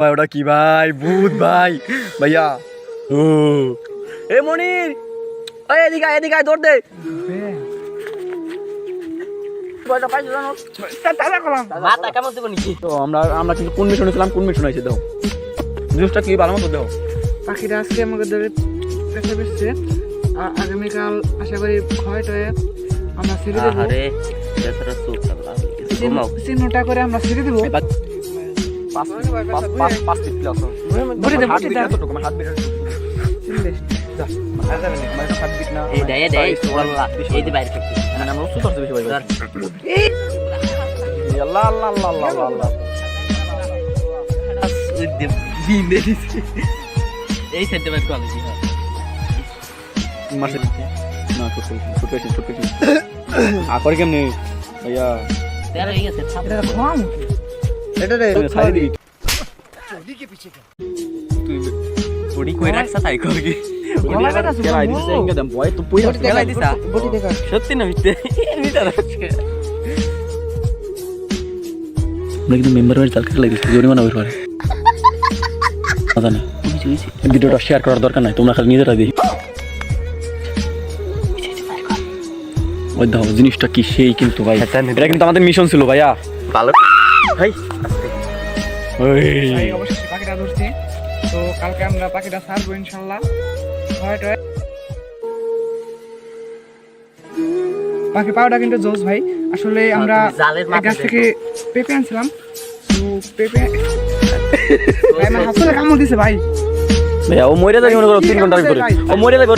ভাই ওটা কি ভাই? ভূত ভাই ভাইয়া। ও এ মনির, ওই এদিকে আয়, এদিকে আয়, দৌড় দে। তো আমরা কিন্তু কোন মিশনে ছিলাম, কোন মিশন হয়েছে দেখো নিউজটা কি ভালো মতো দেখো। পাখিরা আজকে আমাকে ধরে পেছনে পেছছে, আগামীকাল আশা করি ক্ষয় টয়ে আমরা ছেড়ে দেবো। চিহ্নটা করে আমরা ছেড়ে দেবো। এই সেন্টিমেন্ট কোয়ালিটি আকর কেমনি ভাইয়া? তেরা হয়ে গেছে এটা খাওয়াম এটা রে সাইড বডি কই রাখছা তাই কর কি গলা কাটা সুন্দর কেলাই দিছে ইংগে দেম বয় তো পুই বডি দেখাই দিছা বডি দেখা সত্যি না মিথ্যে মিথ্যা রাখছে আমরা কিন্তু মেম্বার হয়ে চাল খেলা দিছি, জরিমানা হইর পারে মজা নেই। ভিডিওটা শেয়ার করার দরকার নাই, তোমরা খালি নিজেরা দেখি। ওই দেখো জিনিসটা কি সেই কিন্তু ভাই, এটা কিন্তু আমাদের মিশন ছিল ভাইয়া। ভালো ভাই ভাই অবশ্যই পাখিটা ধরছি, তো কালকে আমরা পাখিটা ছাড়বো ইনশাল্লাহ। ক্ষয় টয়ে পাখি পাওয়াটা কিন্তু জোস ভাই। আসলে আমরা এক গাছ থেকে পেঁপে আনছিলাম, তো পেঁপে ভাই আমার হাতে কামড় দিছে ভাই। ভাইয়া ও মরে যাবে মনে করো 3 ঘন্টার ভিতরে, ও মরে যাবে।